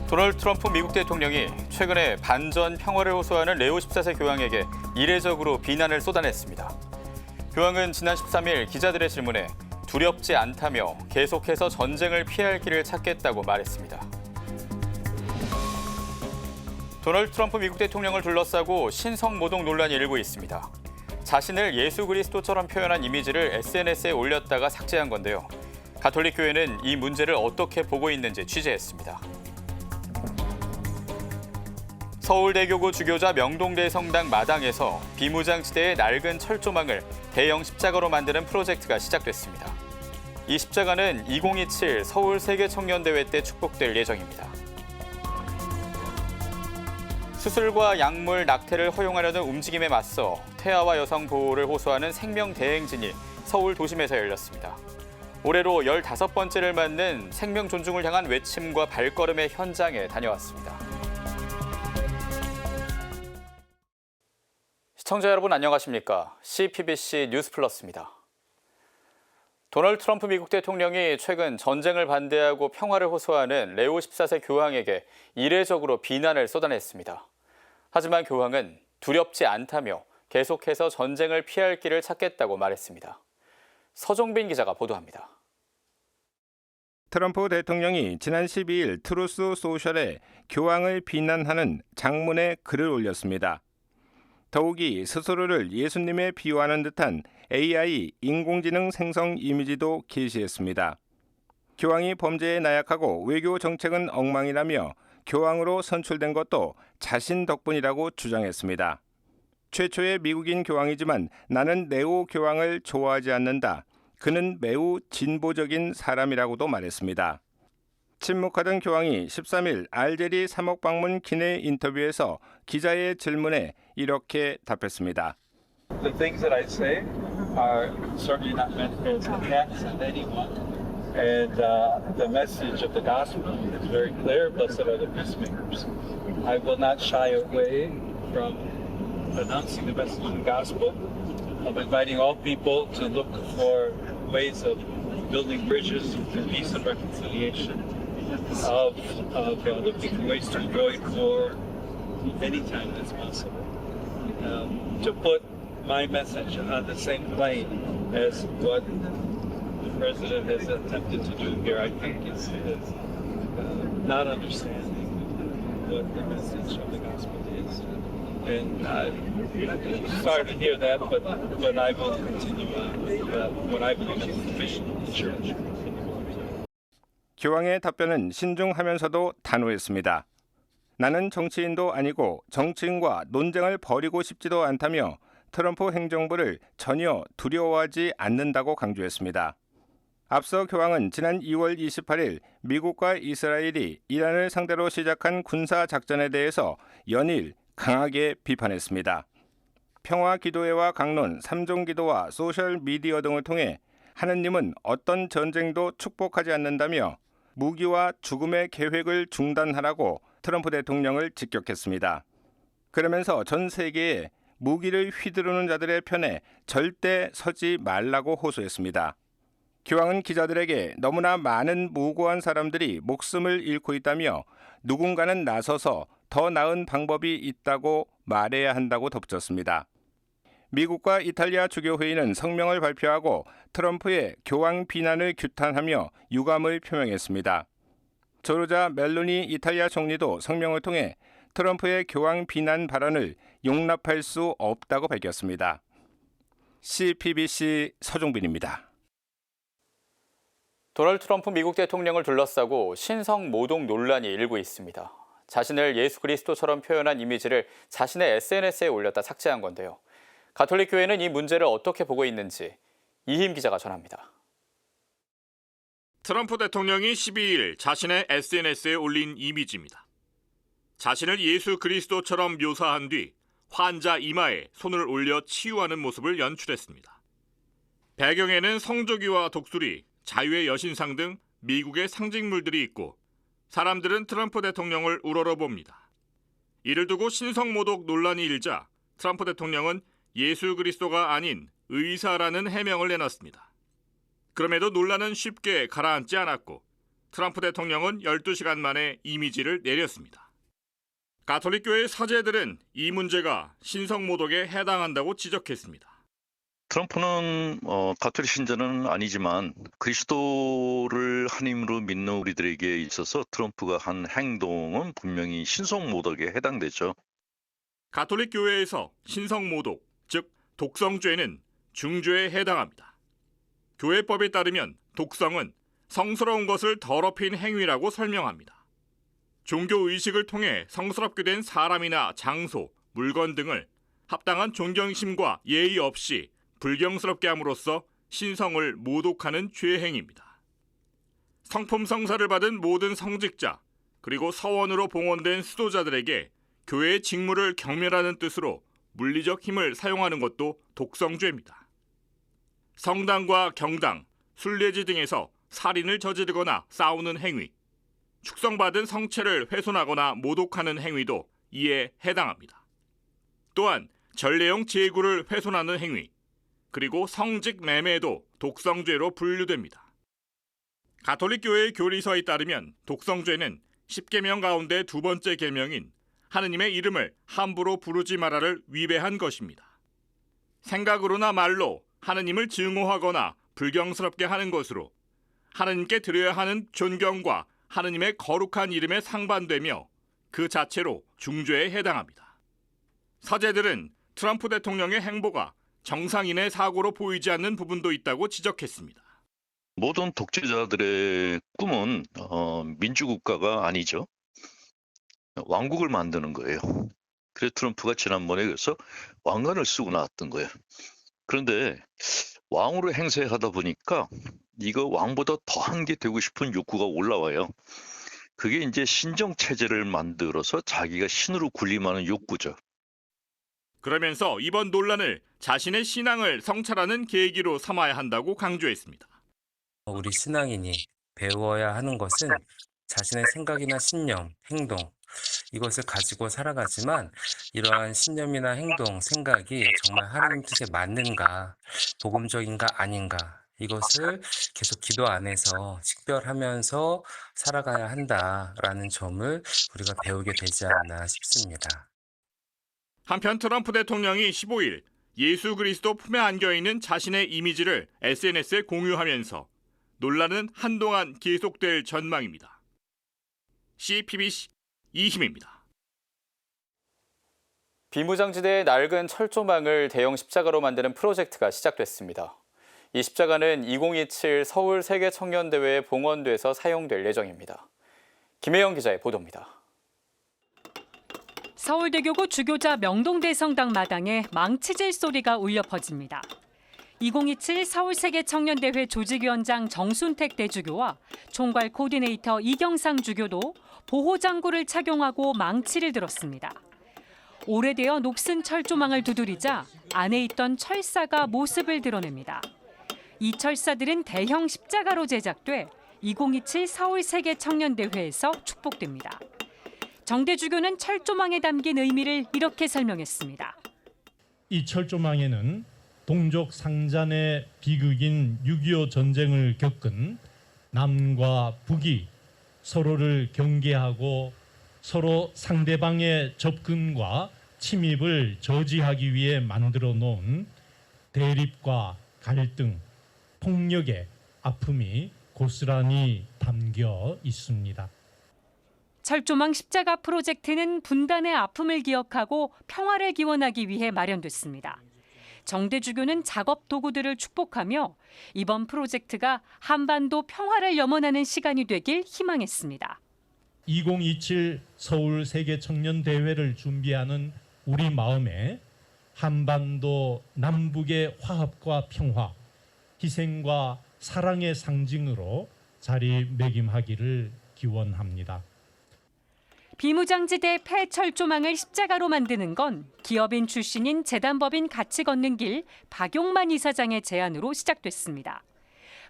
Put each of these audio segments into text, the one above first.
도널드 트럼프 미국 대통령이 최근에 반전 평화를 호소하는 레오 14세 교황에게 이례적으로 비난을 쏟아냈습니다. 교황은 지난 13일 기자들의 질문에 두렵지 않다며 계속해서 전쟁을 피할 길을 찾겠다고 말했습니다. 도널드 트럼프 미국 대통령을 둘러싸고 신성모독 논란이 일고 있습니다. 자신을 예수 그리스도처럼 표현한 이미지를 SNS에 올렸다가 삭제한 건데요. 가톨릭 교회는 이 문제를 어떻게 보고 있는지 취재했습니다. 서울대교구 주교자 명동대 성당 마당에서 비무장지대의 낡은 철조망을 대형 십자가로 만드는 프로젝트가 시작됐습니다. 이 십자가는 2027 서울 세계청년대회 때 축복될 예정입니다. 수술과 약물, 낙태를 허용하려는 움직임에 맞서 태아와 여성 보호를 호소하는 생명대행진이 서울 도심에서 열렸습니다. 올해로 15번째를 맞는 생명 존중을 향한 외침과 발걸음의 현장에 다녀왔습니다. 시청자 여러분 안녕하십니까? CPBC 뉴스 플러스입니다. 도널드 트럼프 미국 대통령이 최근 전쟁을 반대하고 평화를 호소하는 레오 14세 교황에게 이례적으로 비난을 쏟아냈습니다. 하지만 교황은 두렵지 않다며 계속해서 전쟁을 피할 길을 찾겠다고 말했습니다. 서종빈 기자가 보도합니다. 트럼프 대통령이 지난 12일 트루스 소셜에 교황을 비난하는 장문의 글을 올렸습니다. 더욱이 스스로를 예수님에 비유하는 듯한 AI 인공지능 생성 이미지도 게시했습니다. 교황이 범죄에 나약하고 외교 정책은 엉망이라며 교황으로 선출된 것도 자신 덕분이라고 주장했습니다. 최초의 미국인 교황이지만 나는 네오 교황을 좋아하지 않는다. 그는 매우 진보적인 사람이라고도 말했습니다. 침묵하던 교황이 13일 알제리 3억 방문 기내 인터뷰에서 기자의 질문에 이렇게 답했습니다. The things that I say are certainly not meant as attacks on anyone, and the message of the gospel is very clear. Blessed are the peacemakers. I will not shy away from announcing the message of the gospel, of inviting all people to look for ways of building bridges to peace and reconciliation, of looking for ways to avoid war anytime that's possible. To put my message on the same plane as what the president has attempted to do here, I think is not understanding what the message of the gospel is. And I'm sorry to hear that, but I will continue on with what I believe is the mission of the church. 교황의 답변은 신중하면서도 단호했습니다. 나는 정치인도 아니고 정치인과 논쟁을 벌이고 싶지도 않다며 트럼프 행정부를 전혀 두려워하지 않는다고 강조했습니다. 앞서 교황은 지난 2월 28일 미국과 이스라엘이 이란을 상대로 시작한 군사작전에 대해서 연일 강하게 비판했습니다. 평화기도회와 강론, 삼종기도와 소셜미디어 등을 통해 하느님은 어떤 전쟁도 축복하지 않는다며 무기와 죽음의 계획을 중단하라고 트럼프 대통령을 직격했습니다. 그러면서 전 세계에 무기를 휘두르는 자들의 편에 절대 서지 말라고 호소했습니다. 교황은 기자들에게 너무나 많은 무고한 사람들이 목숨을 잃고 있다며 누군가는 나서서 더 나은 방법이 있다고 말해야 한다고 덧붙였습니다. 미국과 이탈리아 주교회의는 성명을 발표하고 트럼프의 교황 비난을 규탄하며 유감을 표명했습니다. 조르자 멜로니 이탈리아 총리도 성명을 통해 트럼프의 교황 비난 발언을 용납할 수 없다고 밝혔습니다. CPBC 서종빈입니다. 도널드 트럼프 미국 대통령을 둘러싸고 신성모독 논란이 일고 있습니다. 자신을 예수 그리스도처럼 표현한 이미지를 자신의 SNS에 올렸다 삭제한 건데요. 가톨릭 교회는 이 문제를 어떻게 보고 있는지 이힘 기자가 전합니다. 트럼프 대통령이 12일 자신의 SNS에 올린 이미지입니다. 자신을 예수 그리스도처럼 묘사한 뒤 환자 이마에 손을 올려 치유하는 모습을 연출했습니다. 배경에는 성조기와 독수리, 자유의 여신상 등 미국의 상징물들이 있고 사람들은 트럼프 대통령을 우러러봅니다. 이를 두고 신성모독 논란이 일자 트럼프 대통령은 예수 그리스도가 아닌 의사라는 해명을 내놨습니다. 그럼에도 논란은 쉽게 가라앉지 않았고 트럼프 대통령은 12시간 만에 이미지를 내렸습니다. 가톨릭교회 사제들은 이 문제가 신성모독에 해당한다고 지적했습니다. 트럼프는 가톨릭 신자는 아니지만 그리스도를 하나님으로 믿는 우리들에게 있어서 트럼프가 한 행동은 분명히 신성모독에 해당되죠. 가톨릭 교회에서 신성모독, 즉 독성죄는 중죄에 해당합니다. 교회법에 따르면 독성은 성스러운 것을 더럽힌 행위라고 설명합니다. 종교 의식을 통해 성스럽게 된 사람이나 장소, 물건 등을 합당한 존경심과 예의 없이 불경스럽게 함으로써 신성을 모독하는 죄 행위입니다. 성품 성사를 받은 모든 성직자 그리고 서원으로 봉헌된 수도자들에게 교회의 직무를 경멸하는 뜻으로 물리적 힘을 사용하는 것도 독성죄입니다. 성당과 경당, 순례지 등에서 살인을 저지르거나 싸우는 행위, 축성받은 성체를 훼손하거나 모독하는 행위도 이에 해당합니다. 또한 전례용 제구를 훼손하는 행위, 그리고 성직 매매도 독성죄로 분류됩니다. 가톨릭 교회의 교리서에 따르면 독성죄는 10계명 가운데 두 번째 계명인 하느님의 이름을 함부로 부르지 마라를 위배한 것입니다. 생각으로나 말로 하느님을 증오하거나 불경스럽게 하는 것으로 하느님께 드려야 하는 존경과 하느님의 거룩한 이름에 상반되며 그 자체로 중죄에 해당합니다. 사제들은 트럼프 대통령의 행보가 정상인의 사고로 보이지 않는 부분도 있다고 지적했습니다. 모든 독재자들의 꿈은 민주국가가 아니죠. 왕국을 만드는 거예요. 그래서 트럼프가 지난번에 그래서 왕관을 쓰고 나왔던 거예요. 그런데 왕으로 행세하다 보니까 이거 왕보다 더한 게 되고 싶은 욕구가 올라와요. 그게 이제 신정체제를 만들어서 자기가 신으로 군림하는 욕구죠. 그러면서 이번 논란을 자신의 신앙을 성찰하는 계기로 삼아야 한다고 강조했습니다. 우리 신앙인이 배워야 하는 것은 자신의 생각이나 신념, 행동, 이것을 가지고 살아가지만 이러한 신념이나 행동, 생각이 정말 하나님 뜻에 맞는가, 복음적인가 아닌가, 이것을 계속 기도 안에서 직별하면서 살아가야 한다라는 점을 우리가 배우게 되지 않나 싶습니다. 한편 트럼프 대통령이 15일 예수 그리스도 품에 안겨있는 자신의 이미지를 SNS에 공유하면서 논란은 한동안 계속될 전망입니다. CPBC 이힘입니다. 비무장지대의 낡은 철조망을 대형 십자가로 만드는 프로젝트가 시작됐습니다. 이 십자가는 2027 서울 세계청년대회에 봉헌돼서 사용될 예정입니다. 김혜영 기자의 보도입니다. 서울대교구 주교자 명동대 성당 마당에 망치질 소리가 울려 퍼집니다. 2027 서울세계청년대회 조직위원장 정순택 대주교와 총괄 코디네이터 이경상 주교도 보호장구를 착용하고 망치를 들었습니다. 오래되어 녹슨 철조망을 두드리자 안에 있던 철사가 모습을 드러냅니다. 이 철사들은 대형 십자가로 제작돼 2027 서울세계청년대회에서 축복됩니다. 정 대주교는 철조망에 담긴 의미를 이렇게 설명했습니다. 이 철조망에는 동족 상잔의 비극인 6.25 전쟁을 겪은 남과 북이 서로를 경계하고 서로 상대방의 접근과 침입을 저지하기 위해 만들어 놓은 대립과 갈등, 폭력의 아픔이 고스란히 담겨 있습니다. 철조망 십자가 프로젝트는 분단의 아픔을 기억하고 평화를 기원하기 위해 마련됐습니다. 정대주교는 작업 도구들을 축복하며 이번 프로젝트가 한반도 평화를 염원하는 시간이 되길 희망했습니다. 2027 서울 세계청년대회를 준비하는 우리 마음에 한반도 남북의 화합과 평화, 희생과 사랑의 상징으로 자리매김하기를 기원합니다. 비무장지대 폐철조망을 십자가로 만드는 건 기업인 출신인 재단법인 같이 걷는 길 박용만 이사장의 제안으로 시작됐습니다.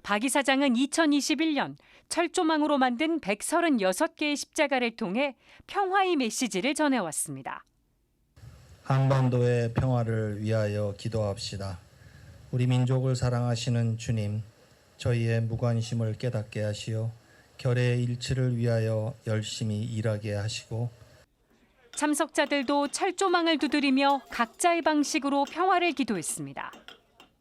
박 이사장은 2021년 철조망으로 만든 136개의 십자가를 통해 평화의 메시지를 전해왔습니다. 한반도의 평화를 위하여 기도합시다. 우리 민족을 사랑하시는 주님, 저희의 무관심을 깨닫게 하시어 결의 일치를 위하여 열심히 일하게 하시고 참석자들도 철조망을 두드리며 각자의 방식으로 평화를 기도했습니다.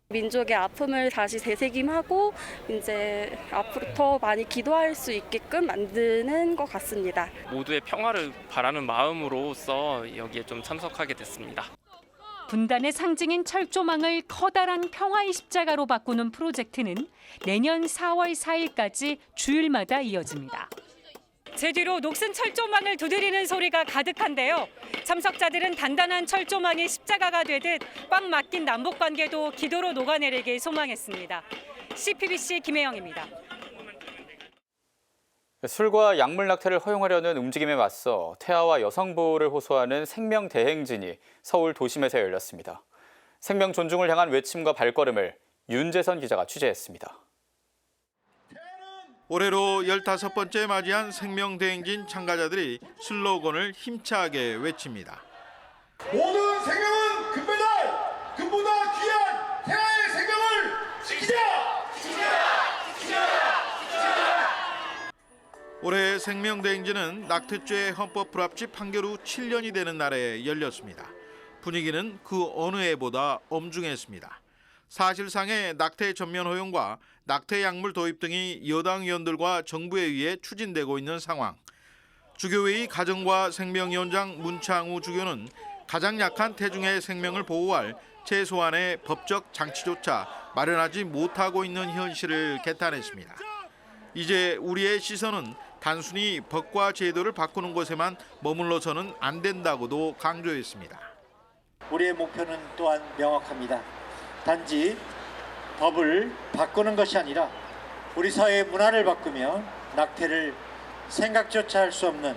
민족의 아픔을 다시 되새김하고 이제 앞으로 더 많이 기도할 수 있게끔 만드는 것 같습니다. 모두의 평화를 바라는 마음으로써 여기에 좀 참석하게 됐습니다. 분단의 상징인 철조망을 커다란 평화의 십자가로 바꾸는 프로젝트는 내년 4월 4일까지 주일마다 이어집니다. 제 뒤로 녹슨 철조망을 두드리는 소리가 가득한데요. 참석자들은 단단한 철조망이 십자가가 되듯 꽉 막힌 남북관계도 기도로 녹아내리길 소망했습니다. CPBC 김혜영입니다. 술과 약물 낙태를 허용하려는 움직임에 맞서 태아와 여성보호를 호소하는 생명대행진이 서울 도심에서 열렸습니다. 생명 존중을 향한 외침과 발걸음을 윤재선 기자가 취재했습니다. 올해로 15번째 맞이한 생명대행진 참가자들이 슬로건을 힘차게 외칩니다. 모든 생명은 금메달! 금보다 귀한 태아의 생명을 지키자! 올해 생명대행진은 낙태죄 헌법 불합치 판결 후 7년이 되는 날에 열렸습니다. 분위기는 그 어느 해보다 엄중했습니다. 사실상의 낙태 전면 허용과 낙태 약물 도입 등이 여당 의원들과 정부에 의해 추진되고 있는 상황. 주교회의 가정과 생명위원장 문창우 주교는 가장 약한 태중의 생명을 보호할 최소한의 법적 장치조차 마련하지 못하고 있는 현실을 개탄했습니다. 이제 우리의 시선은 단순히 법과 제도를 바꾸는 것에만 머물러서는 안 된다고도 강조했습니다. 우리의 목표는 또한 명확합니다. 단지 법을 바꾸는 것이 아니라 우리 사회의 문화를 바꾸며 낙태를 생각조차 할 수 없는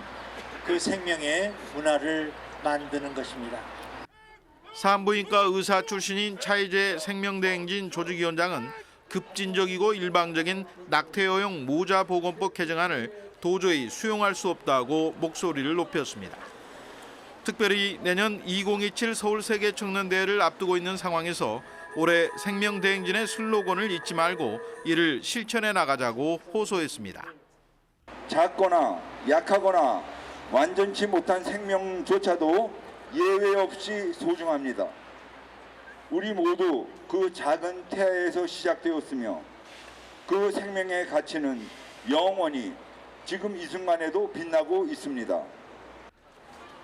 그 생명의 문화를 만드는 것입니다. 산부인과 의사 출신인 차이재 생명대행진 조직위원장은 급진적이고 일방적인 낙태 허용 모자보건법 개정안을 도저히 수용할 수 없다고 목소리를 높였습니다. 특별히 내년 2027 서울 세계청년대회를 앞두고 있는 상황에서 올해 생명대행진의 슬로건을 잊지 말고 이를 실천해 나가자고 호소했습니다. 작거나 약하거나 완전치 못한 생명조차도 예외 없이 소중합니다. 우리 모두 그 작은 태아에서 시작되었으며 그 생명의 가치는 영원히 지금 이 순간에도 빛나고 있습니다.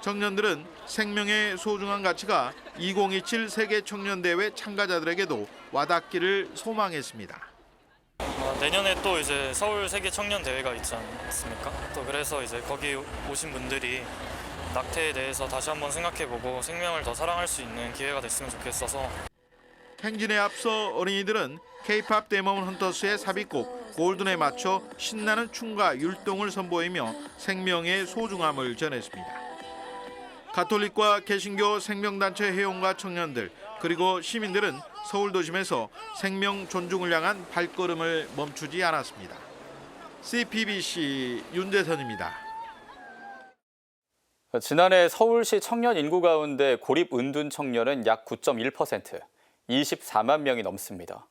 청년들은 생명의 소중한 가치가 2027 세계청년대회 참가자들에게도 와닿기를 소망했습니다. 내년에 또 이제 서울 세계 청년 대회가 있지 않습니까? 또 그래서 이제 거기 오신 분들이 낙태에 대해서 다시 한번 생각해보고 생명을 더 사랑할 수 있는 기회가 됐으면 좋겠어서. 행진에 앞서 어린이들은 K-팝 데몬 헌터스의 삽입곡 골든에 맞춰 신나는 춤과 율동을 선보이며 생명의 소중함을 전했습니다. 가톨릭과 개신교 생명단체 회원과 청년들 그리고 시민들은 서울 도심에서 생명 존중을 향한 발걸음을 멈추지 않았습니다. CPBC 윤재선입니다. 지난해 서울시 청년 인구 가운데 고립 은둔 청년은 약 9.1%, 24만 명이 넘습니다.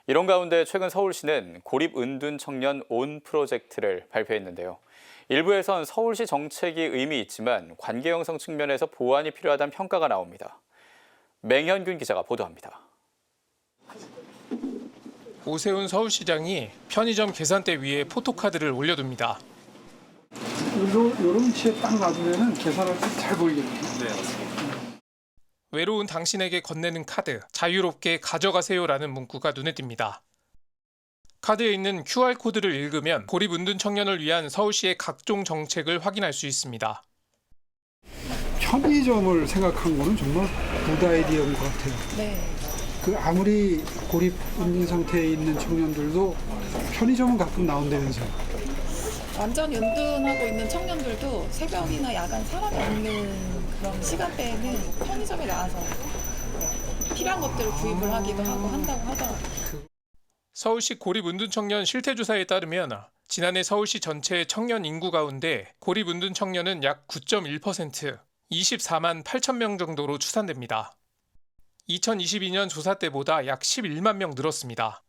이런 가운데 최근 서울시는 고립 은둔 청년 온 프로젝트를 발표했는데요. 일부에선 서울시 정책이 의미 있지만 관계 형성 측면에서 보완이 필요하다는 평가가 나옵니다. 맹현균 기자가 보도합니다. 오세훈 서울시장이 편의점 계산대 위에 포토카드를 올려둡니다. 이런 위치에 딱 놔두면 계산할 때 잘 보이거든요. 외로운 당신에게 건네는 카드, 자유롭게 가져가세요라는 문구가 눈에 띕니다. 카드에 있는 QR코드를 읽으면 고립 은둔 청년을 위한 서울시의 각종 정책을 확인할 수 있습니다. 편의점을 생각한 거는 정말 굿 아이디어인 것 같아요. 네. 그 아무리 고립 은둔 상태에 있는 청년들도 편의점은 가끔 나온다면서요. 완전 연둔하고 있는 청년들도 새벽이나 야간 사람이 없는 그런 시간대에는 편의점에 나와서 필요한 것들을 구입을 하기도 하고 한다고 하더라고요. 서울시 고립 은둔 청년 실태조사에 따르면 지난해 서울시 전체 청년 인구 가운데 고립 은둔 청년은 약 9.1%, 24만 8천 명 정도로 추산됩니다. 2022년 조사 때보다 약 11만 명 늘었습니다.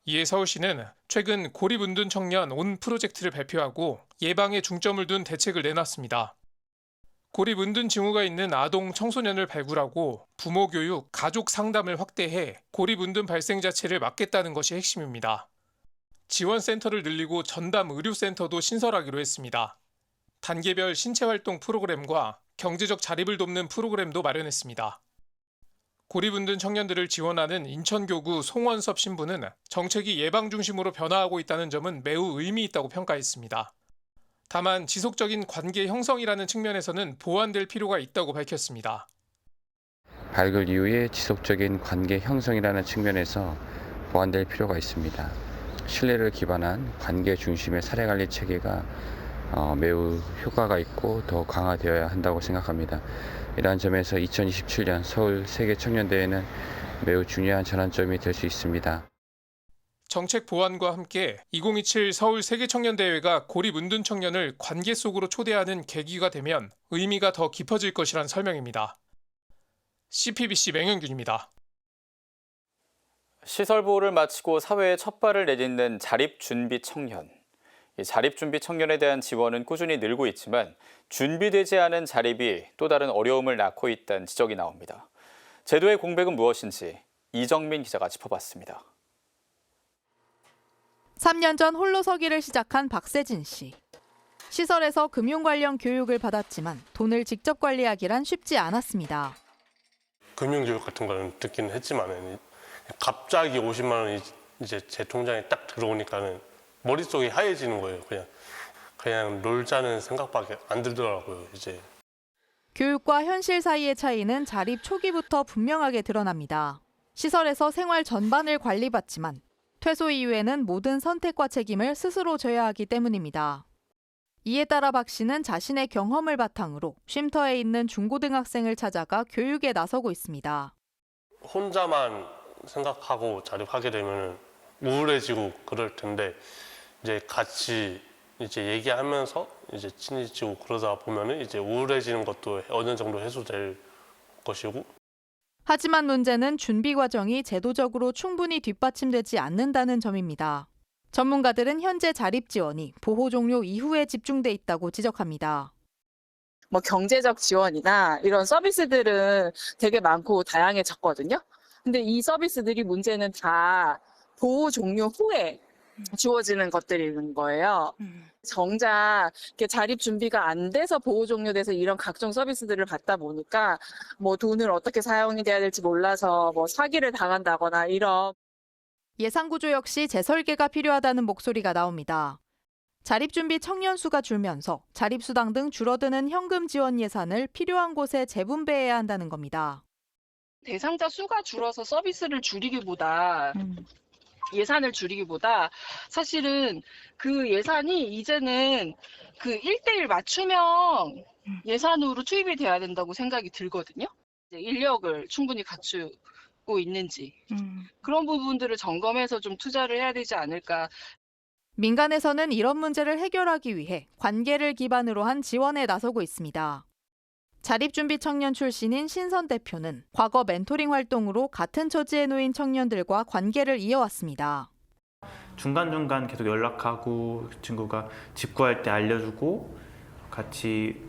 이에 서울시는 최근 고립운둔 청년 온 프로젝트를 발표하고 예방에 중점을 둔 대책을 내놨습니다. 고립운둔 징후가 있는 아동 청소년을 발굴하고 부모 교육, 가족 상담을 확대해 고립운둔 발생 자체를 막겠다는 것이 핵심입니다. 지원센터를 늘리고 전담 의료센터도 신설하기로 했습니다. 단계별 신체활동 프로그램과 경제적 자립을 돕는 프로그램도 마련했습니다. 고립운둔 청년들을 지원하는 인천교구 송원섭 신부는 정책이 예방 중심으로 변화하고 있다는 점은 매우 의미 있다고 평가했습니다. 다만 지속적인 관계 형성이라는 측면에서는 보완될 필요가 있다고 밝혔습니다. 발굴 이후에 지속적인 관계 형성이라는 측면에서 보완될 필요가 있습니다. 신뢰를 기반한 관계 중심의 사례관리 체계가 매우 효과가 있고 더 강화되어야 한다고 생각합니다. 이러한 점에서 2027년 서울 세계청년대회는 매우 중요한 전환점이 될 수 있습니다. 정책 보완과 함께 2027 서울 세계청년대회가 고립운둔 청년을 관계 속으로 초대하는 계기가 되면 의미가 더 깊어질 것이란 설명입니다. CPBC 맹현균입니다. 시설 보호를 마치고 사회에 첫 발을 내딛는 자립준비 청년. 이 자립준비 청년에 대한 지원은 꾸준히 늘고 있지만 준비되지 않은 자립이 또 다른 어려움을 낳고 있다는 지적이 나옵니다. 제도의 공백은 무엇인지 이정민 기자가 짚어봤습니다. 3년 전 홀로서기를 시작한 박세진 씨. 시설에서 금융 관련 교육을 받았지만 돈을 직접 관리하기란 쉽지 않았습니다. 금융교육 같은 거는 듣기는 했지만 갑자기 50만 원이 이제 제 통장에 딱 들어오니까는 머릿속이 하얘지는 거예요. 그냥 놀자는 생각밖에 안 들더라고요, 이제. 교육과 현실 사이의 차이는 자립 초기부터 분명하게 드러납니다. 시설에서 생활 전반을 관리받지만 퇴소 이후에는 모든 선택과 책임을 스스로 져야 하기 때문입니다. 이에 따라 박 씨는 자신의 경험을 바탕으로 쉼터에 있는 중고등학생을 찾아가 교육에 나서고 있습니다. 혼자만 생각하고 자립하게 되면 우울해지고 그럴 텐데 이제 같이 이제 얘기하면서 이제 친해지고 그러다 보면은 이제 우울해지는 것도 어느 정도 해소될 것이고. 하지만 문제는 준비 과정이 제도적으로 충분히 뒷받침되지 않는다는 점입니다. 전문가들은 현재 자립 지원이 보호 종료 이후에 집중돼 있다고 지적합니다. 경제적 지원이나 이런 서비스들은 되게 많고 다양해졌거든요. 근데 이 서비스들이 문제는 다 보호 종료 후에 주어지는 것들인 거예요. 정작 자립 준비가 안 돼서 보호 종료돼서 이런 각종 서비스들을 받다 보니까 돈을 어떻게 사용이 돼야 될지 몰라서 사기를 당한다거나 이런. 예산구조 역시 재설계가 필요하다는 목소리가 나옵니다. 자립준비 청년 수가 줄면서 자립수당 등 줄어드는 현금 지원 예산을 필요한 곳에 재분배해야 한다는 겁니다. 대상자 수가 줄어서 서비스를 줄이기보다 예산을 줄이기보다 사실은 그 예산이 이제는 그 1:1 맞춤형 예산으로 투입이 돼야 된다고 생각이 들거든요. 인력을 충분히 갖추고 있는지 그런 부분들을 점검해서 좀 투자를 해야 되지 않을까. 민간에서는 이런 문제를 해결하기 위해 관계를 기반으로 한 지원에 나서고 있습니다. 자립준비 청년 출신인 신선 대표는 과거 멘토링 활동으로 같은 처지에 놓인 청년들과 관계를 이어왔습니다. 중간중간 계속 연락하고 친구가 집 구할 때 알려주고 같이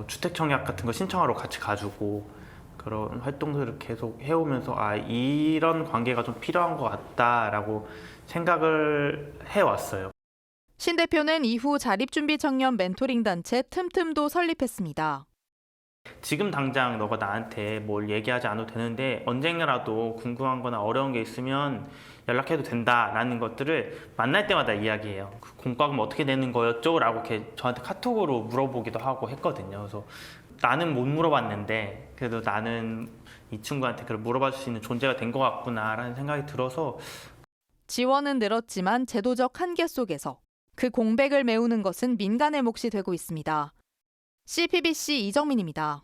주택청약 같은 거 신청하러 같이 가주고 그런 활동들을 계속 해오면서 이런 관계가 좀 필요한 것 같다라고 생각을 해왔어요. 신 대표는 이후 자립준비 청년 멘토링 단체 틈틈도 설립했습니다. 지금 당장 너가 나한테 뭘 얘기하지 않아도 되는데 언젠가라도 궁금한 거나 어려운 게 있으면 연락해도 된다라는 것들을 만날 때마다 이야기해요. 공과금 어떻게 되는 거였죠? 라고 이렇게 저한테 카톡으로 물어보기도 하고 했거든요. 그래서 나는 못 물어봤는데 그래도 나는 이 친구한테 그걸 물어볼 수 있는 존재가 된 것 같구나라는 생각이 들어서. 지원은 늘었지만 제도적 한계 속에서 그 공백을 메우는 것은 민간의 몫이 되고 있습니다. CPBC 이정민입니다.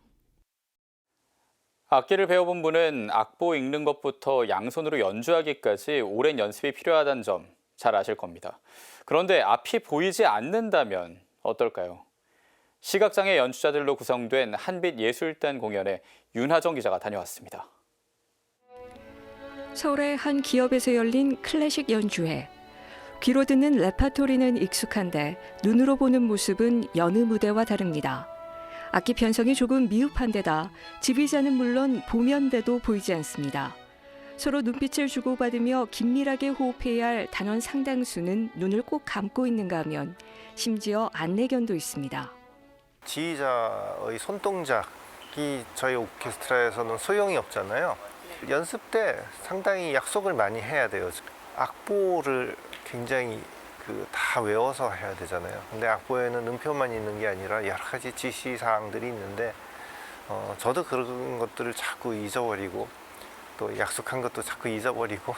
악기를 배워본 분은 악보 읽는 것부터 양손으로 연주하기까지 오랜 연습이 필요하다는 점 잘 아실 겁니다. 그런데 앞이 보이지 않는다면 어떨까요? 시각장애 연주자들로 구성된 한빛 예술단 공연에 윤하정 기자가 다녀왔습니다. 서울의 한 기업에서 열린 클래식 연주회. 귀로 듣는 레파토리는 익숙한데 눈으로 보는 모습은 여느 무대와 다릅니다. 악기 편성이 조금 미흡한 데다 지휘자는 물론 보면대도 보이지 않습니다. 서로 눈빛을 주고받으며 긴밀하게 호흡해야 할 단원 상당수는 눈을 꼭 감고 있는가 하면 심지어 안내견도 있습니다. 지휘자의 손동작이 저희 오케스트라에서는 소용이 없잖아요. 연습 때 상당히 약속을 많이 해야 돼요. 악보를 굉장히 다 외워서 해야 되잖아요. 근데 악보에는 음표만 있는 게 아니라 여러 가지 지시사항들이 있는데 저도 그런 것들을 자꾸 잊어버리고 또 약속한 것도 자꾸 잊어버리고.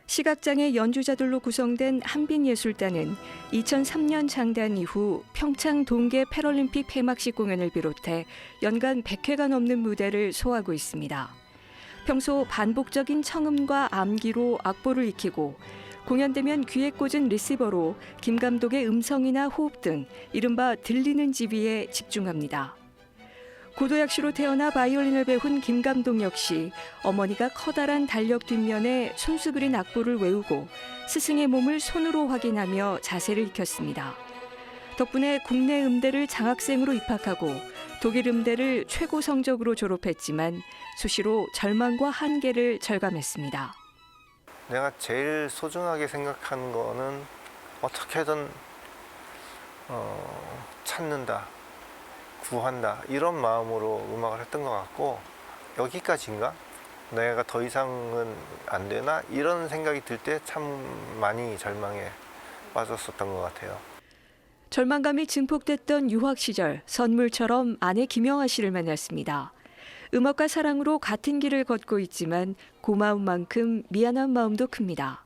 시각장애 연주자들로 구성된 한빈예술단은 2003년 창단 이후 평창 동계 패럴림픽 폐막식 공연을 비롯해 연간 100회가 넘는 무대를 소화하고 있습니다. 평소 반복적인 청음과 암기로 악보를 익히고 공연되면 귀에 꽂은 리시버로 김 감독의 음성이나 호흡 등 이른바 들리는 지휘에 집중합니다. 고도약시로 태어나 바이올린을 배운 김 감독 역시 어머니가 커다란 달력 뒷면에 손수 그린 악보를 외우고 스승의 몸을 손으로 확인하며 자세를 익혔습니다. 덕분에 국내 음대를 장학생으로 입학하고 독일 음대를 최고 성적으로 졸업했지만 수시로 절망과 한계를 절감했습니다. 내가 제일 소중하게 생각하는 거는 어떻게든 찾는다, 구한다 이런 마음으로 음악을 했던 것 같고 여기까지인가? 내가 더 이상은 안 되나? 이런 생각이 들 때 참 많이 절망에 빠졌었던 것 같아요. 절망감이 증폭됐던 유학 시절 선물처럼 아내 김영아 씨를 만났습니다. 음악과 사랑으로 같은 길을 걷고 있지만 고마운 만큼 미안한 마음도 큽니다.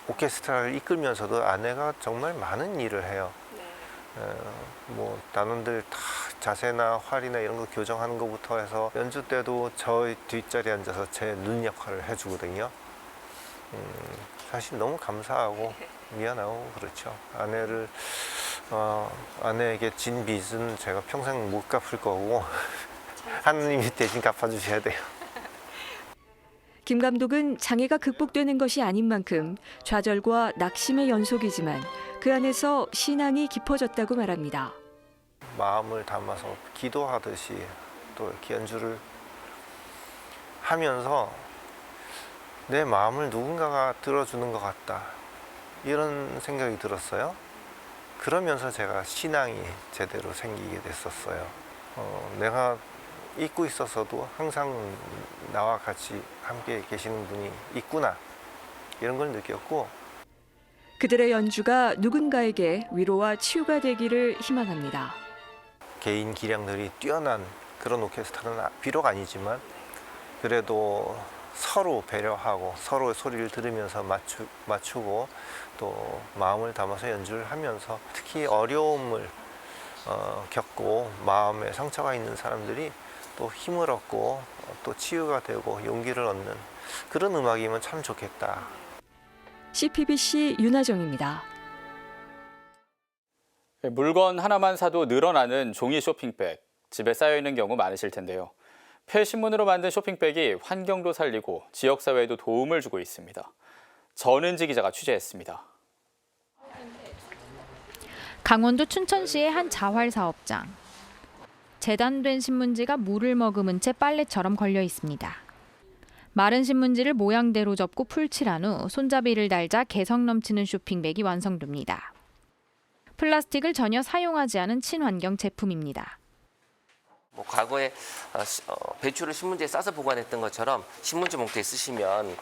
오케스트라를 이끌면서도 아내가 정말 많은 일을 해요. 뭐 단원들 다 자세나 활이나 이런 거 교정하는 것부터 해서 연주 때도 저 뒷자리에 앉아서 제 눈 역할을 해주거든요. 사실 너무 감사하고 미안하고 그렇죠. 아내에게 진 빚은 제가 평생 못 갚을 거고 하느님이 대신 갚아주셔야 돼요. 김 감독은 장애가 극복되는 것이 아닌 만큼 좌절과 낙심의 연속이지만 그 안에서 신앙이 깊어졌다고 말합니다. 마음을 담아서 기도하듯이 또 이렇게 연주를 하면서 내 마음을 누군가가 들어주는 것 같다 이런 생각이 들었어요. 그러면서 제가 신앙이 제대로 생기게 됐었어요. 내가 잊고 있었어도 항상 나와 같이 함께 계시는 분이 있구나 이런 걸 느꼈고 그들의 연주가 누군가에게 위로와 치유가 되기를 희망합니다. 개인 기량들이 뛰어난 그런 오케스트라는 비록 아니지만 그래도 서로 배려하고 서로의 소리를 들으면서 맞추고 또 마음을 담아서 연주를 하면서 특히 어려움을 겪고 마음에 상처가 있는 사람들이 또 힘을 얻고 또 치유가 되고 용기를 얻는 그런 음악이면 참 좋겠다. CPBC 윤하정입니다. 물건 하나만 사도 늘어나는 종이 쇼핑백. 집에 쌓여있는 경우 많으실 텐데요. 폐신문으로 만든 쇼핑백이 환경도 살리고 지역사회에도 도움을 주고 있습니다. 전은지 기자가 취재했습니다. 강원도 춘천시의 한 자활 사업장. 재단된 신문지가 물을 머금은 채 빨래처럼 걸려 있습니다. 마른 신문지를 모양대로 접고 풀칠한 후 손잡이를 달자 개성 넘치는 쇼핑백이 완성됩니다. 플라스틱을 전혀 사용하지 않은 친환경 제품입니다. 과거에 배추를 신문지에 싸서 보관했던 것처럼 신문지 봉투에 쓰시면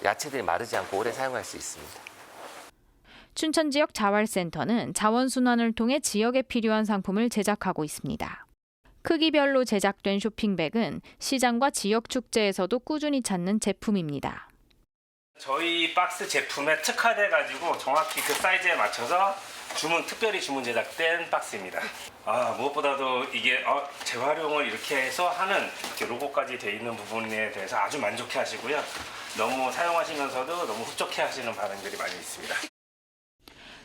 야채들이 마르지 않고 오래 사용할 수 있습니다. 춘천 지역 자활센터는 자원순환을 통해 지역에 필요한 상품을 제작하고 있습니다. 크기별로 제작된 쇼핑백은 시장과 지역 축제에서도 꾸준히 찾는 제품입니다. 저희 박스 제품에 특화돼가지고 정확히 그 사이즈에 맞춰서 특별히 주문 제작된 박스입니다. 무엇보다도 이게 재활용을 이렇게 해서 하는 이렇게 로고까지 돼 있는 부분에 대해서 아주 만족해 하시고요. 너무 사용하시면서도 너무 흡족해 하시는 반응들이 많이 있습니다.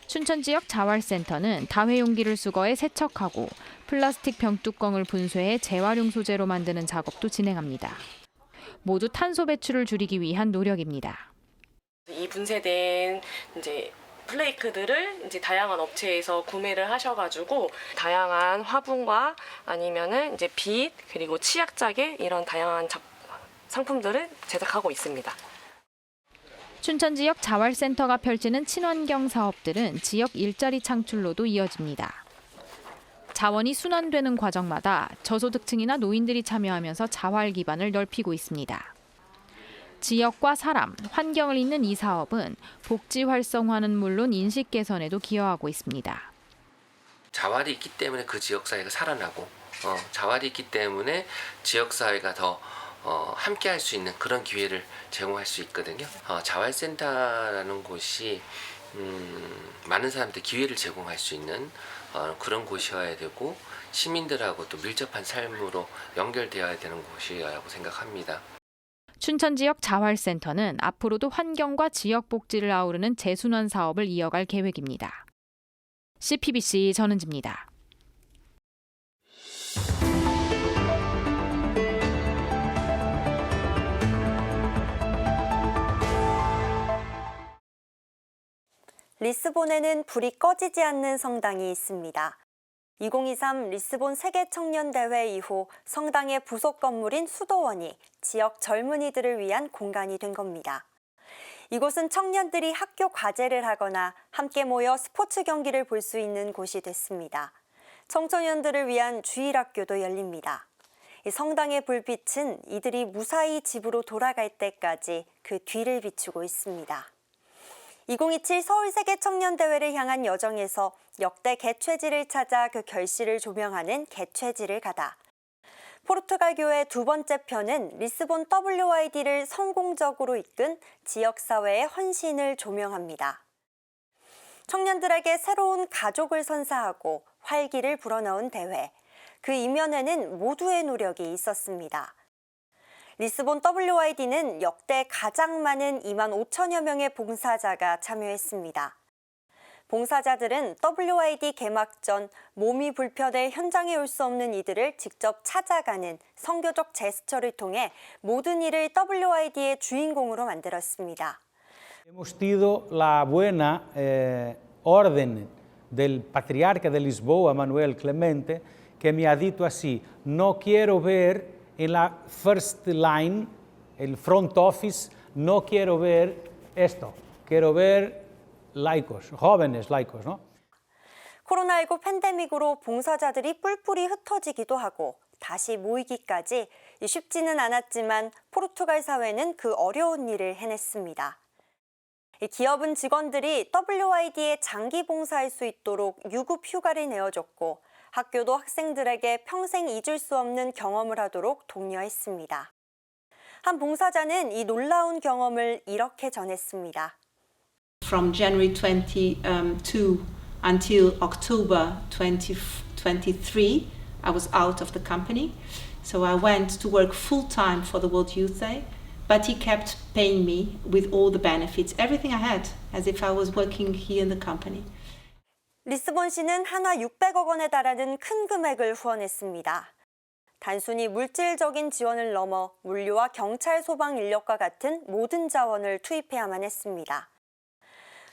춘천 지역 자활센터는 다회용기를 수거해 세척하고 플라스틱 병뚜껑을 분쇄해 재활용 소재로 만드는 작업도 진행합니다. 모두 탄소 배출을 줄이기 위한 노력입니다. 이 분쇄된 이제 플레이크들을 이제 다양한 업체에서 구매를 하셔가지고 다양한 화분과 아니면은 이제 빛 그리고 치약자개 이런 다양한 상품들을 제작하고 있습니다. 춘천 지역 자활센터가 펼치는 친환경 사업들은 지역 일자리 창출로도 이어집니다. 자원이 순환되는 과정마다 저소득층이나 노인들이 참여하면서 자활 기반을 넓히고 있습니다. 지역과 사람, 환경을 잇는 이 사업은 복지 활성화는 물론 인식 개선에도 기여하고 있습니다. 자활이 있기 때문에 그 지역사회가 살아나고 자활이 있기 때문에 지역사회가 더 함께 할 수 있는 그런 기회를 제공할 수 있거든요. 자활센터라는 곳이 많은 사람들 기회를 제공할 수 있는 그런 곳이어야 되고 시민들하고 또 밀접한 삶으로 연결되어야 되는 곳이라고 생각합니다. 춘천 지역 자활센터는 앞으로도 환경과 지역 복지를 아우르는 재순환 사업을 이어갈 계획입니다. CPBC 전은지입니다. 리스본에는 불이 꺼지지 않는 성당이 있습니다. 2023 리스본 세계청년대회 이후 성당의 부속 건물인 수도원이 지역 젊은이들을 위한 공간이 된 겁니다. 이곳은 청년들이 학교 과제를 하거나 함께 모여 스포츠 경기를 볼 수 있는 곳이 됐습니다. 청소년들을 위한 주일학교도 열립니다. 성당의 불빛은 이들이 무사히 집으로 돌아갈 때까지 그 뒤를 비추고 있습니다. 2027 서울 세계청년대회를 향한 여정에서 역대 개최지를 찾아 그 결실을 조명하는 개최지를 가다. 포르투갈 교회 두 번째 편은 리스본 WID를 성공적으로 이끈 지역사회의 헌신을 조명합니다. 청년들에게 새로운 가족을 선사하고 활기를 불어넣은 대회. 그 이면에는 모두의 노력이 있었습니다. 리스본 WID는 역대 가장 많은 2만 5천여 명의 봉사자가 참여했습니다. 봉사자들은 WID 개막 전 몸이 불편해 현장에 올 수 없는 이들을 직접 찾아가는 선교적 제스처를 통해 모든 일을 WID의 주인공으로 만들었습니다. Hemos tido la buena orden del patriarca de Lisboa, Manuel Clemente, que me ha dicho así: no quiero ver en la first line, el front office, no quiero ver esto, quiero ver laicos, jóvenes laicos, ¿no? 코로나19 팬데믹으로 봉사자들이 뿔뿔이 흩어지기도 하고 다시 모이기까지 쉽지는 않았지만 포르투갈 사회는 그 어려운 일을 해냈습니다. 기업은 직원들이 WID에 장기 봉사할 수 있도록 유급 휴가를 내어줬고 학교도 학생들에게 평생 잊을 수 없는 경험을 하도록 독려했습니다. 한 봉사자는 이 놀라운 경험을 이렇게 전했습니다. From January 22 until October 2023, I was out of the company. So I went to work full-time for the World Youth Day, but he kept paying me with all the benefits, everything I had, as if I was working here in the company. 리스본시는 한화 600억 원에 달하는 큰 금액을 후원했습니다. 단순히 물질적인 지원을 넘어 물류와 경찰, 소방 인력과 같은 모든 자원을 투입해야만 했습니다.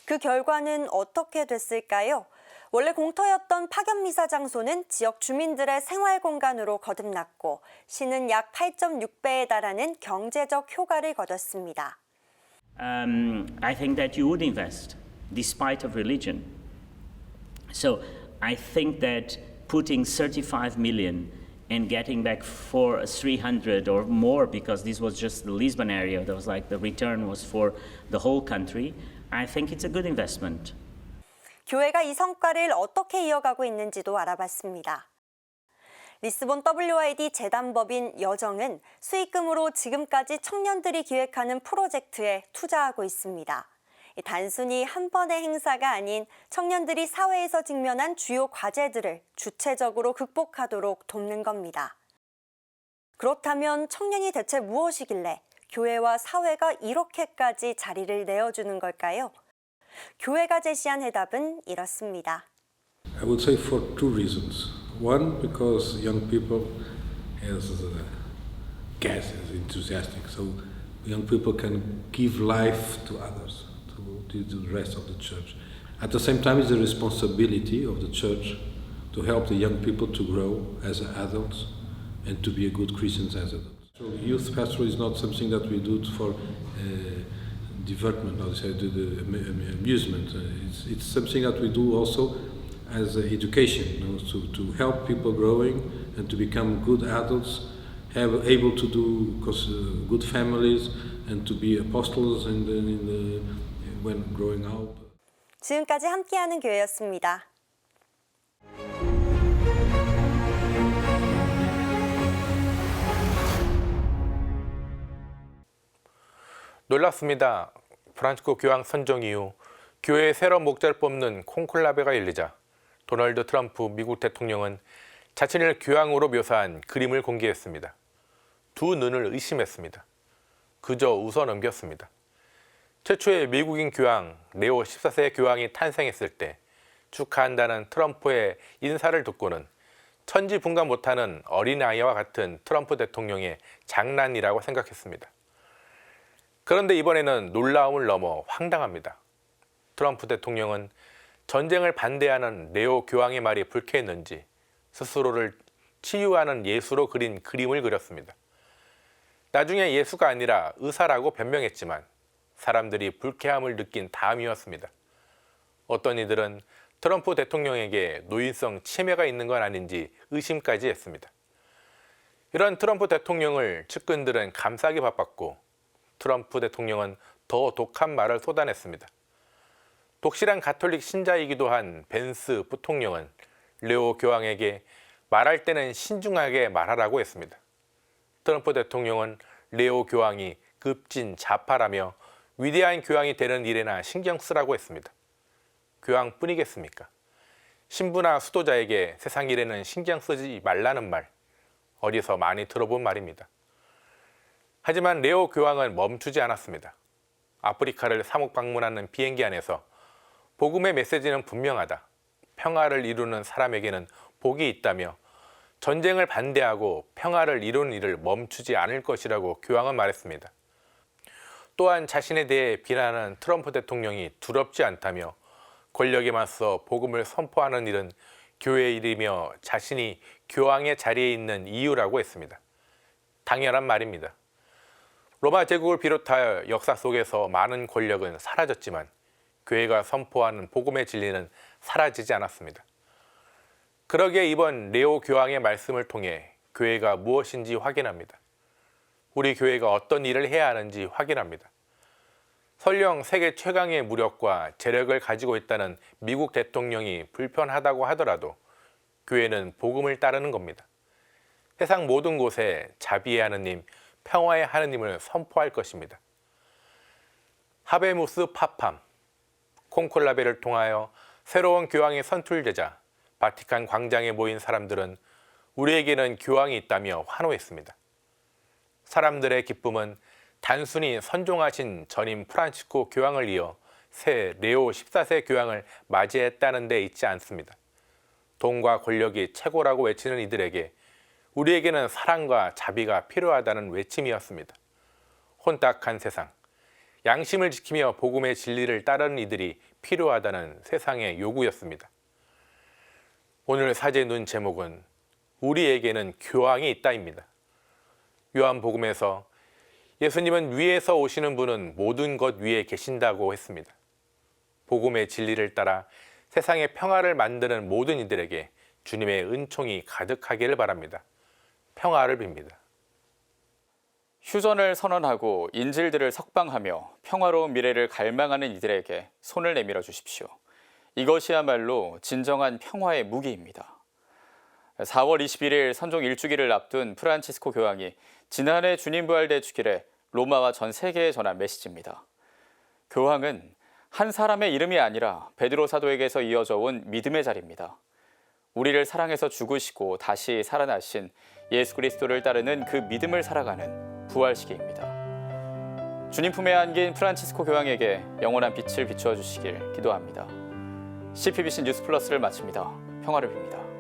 그 결과는 어떻게 됐을까요? 원래 공터였던 파견미사 장소는 지역 주민들의 생활 공간으로 거듭났고 시는 약 8.6배에 달하는 경제적 효과를 거뒀습니다. I think that you would invest despite of religion. So I think that putting 35 million and getting back 300 or more, because this was just the Lisbon area, that was like the return was for the whole country. I think it's a good investment. 교회가 이 성과를 어떻게 이어가고 있는지도 알아봤습니다. 리스본 WID 재단법인 여정은 수익금으로 지금까지 청년들이 기획하는 프로젝트에 투자하고 있습니다. 단순히 한 번의 행사가 아닌 청년들이 사회에서 직면한 주요 과제들을 주체적으로 극복하도록 돕는 겁니다. 그렇다면 청년이 대체 무엇이길래 교회와 사회가 이렇게까지 자리를 내어주는 걸까요? 교회가 제시한 해답은 이렇습니다. I would say for two reasons. One, because young people has gas, as enthusiastic. So young people can give life to others, to the rest of the church. At the same time, it's the responsibility of the church to help the young people to grow as adults and to be a good Christians as adults. So youth pastoral is not something that we do for divertment, or the amusement. It's something that we do also as education, to help people growing and to become good adults, able to do good families and to be apostles when growing up. 지금까지 함께하는 교회였습니다. 놀랍습니다. 프란치스코 교황 선정 이후 교회의 새로운 목자를 뽑는 콘클라베가 열리자 도널드 트럼프 미국 대통령은 자신을 교황으로 묘사한 그림을 공개했습니다. 두 눈을 의심했습니다. 그저 웃어 넘겼습니다. 최초의 미국인 교황 레오 14세 교황이 탄생했을 때 축하한다는 트럼프의 인사를 듣고는 천지분간 못하는 어린아이와 같은 트럼프 대통령의 장난이라고 생각했습니다. 그런데 이번에는 놀라움을 넘어 황당합니다. 트럼프 대통령은 전쟁을 반대하는 레오 교황의 말이 불쾌했는지 스스로를 치유하는 예수로 그린 그림을 그렸습니다. 나중에 예수가 아니라 의사라고 변명했지만 사람들이 불쾌함을 느낀 다음이었습니다. 어떤 이들은 트럼프 대통령에게 노인성 치매가 있는 건 아닌지 의심까지 했습니다. 이런 트럼프 대통령을 측근들은 감싸기 바빴고 트럼프 대통령은 더 독한 말을 쏟아냈습니다. 독실한 가톨릭 신자이기도 한 벤스 부통령은 레오 교황에게 말할 때는 신중하게 말하라고 했습니다. 트럼프 대통령은 레오 교황이 급진 좌파라며 위대한 교황이 되는 일에나 신경 쓰라고 했습니다. 교황뿐이겠습니까? 신부나 수도자에게 세상 일에는 신경 쓰지 말라는 말, 어디서 많이 들어본 말입니다. 하지만 레오 교황은 멈추지 않았습니다. 아프리카를 사목 방문하는 비행기 안에서 복음의 메시지는 분명하다. 평화를 이루는 사람에게는 복이 있다며 전쟁을 반대하고 평화를 이루는 일을 멈추지 않을 것이라고 교황은 말했습니다. 또한 자신에 대해 비난하는 트럼프 대통령이 두렵지 않다며 권력에 맞서 복음을 선포하는 일은 교회의 일이며 자신이 교황의 자리에 있는 이유라고 했습니다. 당연한 말입니다. 로마 제국을 비롯하여 역사 속에서 많은 권력은 사라졌지만 교회가 선포하는 복음의 진리는 사라지지 않았습니다. 그러기에 이번 레오 교황의 말씀을 통해 교회가 무엇인지 확인합니다. 우리 교회가 어떤 일을 해야 하는지 확인합니다. 설령 세계 최강의 무력과 재력을 가지고 있다는 미국 대통령이 불편하다고 하더라도 교회는 복음을 따르는 겁니다. 세상 모든 곳에 자비의 하느님, 평화의 하느님을 선포할 것입니다. 하베무스 파팜, 콘클라베를 통하여 새로운 교황이 선출되자 바티칸 광장에 모인 사람들은 우리에게는 교황이 있다며 환호했습니다. 사람들의 기쁨은 단순히 선종하신 전임 프란치스코 교황을 이어 새 레오 14세 교황을 맞이했다는 데 있지 않습니다. 돈과 권력이 최고라고 외치는 이들에게 우리에게는 사랑과 자비가 필요하다는 외침이었습니다. 혼탁한 세상, 양심을 지키며 복음의 진리를 따르는 이들이 필요하다는 세상의 요구였습니다. 오늘 사제 눈 제목은 우리에게는 교황이 있다입니다. 요한복음에서 예수님은 위에서 오시는 분은 모든 것 위에 계신다고 했습니다. 복음의 진리를 따라 세상의 평화를 만드는 모든 이들에게 주님의 은총이 가득하기를 바랍니다. 평화를 빕니다. 휴전을 선언하고 인질들을 석방하며 평화로운 미래를 갈망하는 이들에게 손을 내밀어 주십시오. 이것이야말로 진정한 평화의 무기입니다. 4월 21일 선종 1주기를 앞둔 프란치스코 교황이 지난해 주님 부활 대축일에 로마와 전 세계에 전한 메시지입니다. 교황은 한 사람의 이름이 아니라 베드로 사도에게서 이어져 온 믿음의 자리입니다. 우리를 사랑해서 죽으시고 다시 살아나신 예수 그리스도를 따르는 그 믿음을 살아가는 부활시기입니다. 주님 품에 안긴 프란치스코 교황에게 영원한 빛을 비추어 주시길 기도합니다. CPBC 뉴스 플러스를 마칩니다. 평화를 빕니다.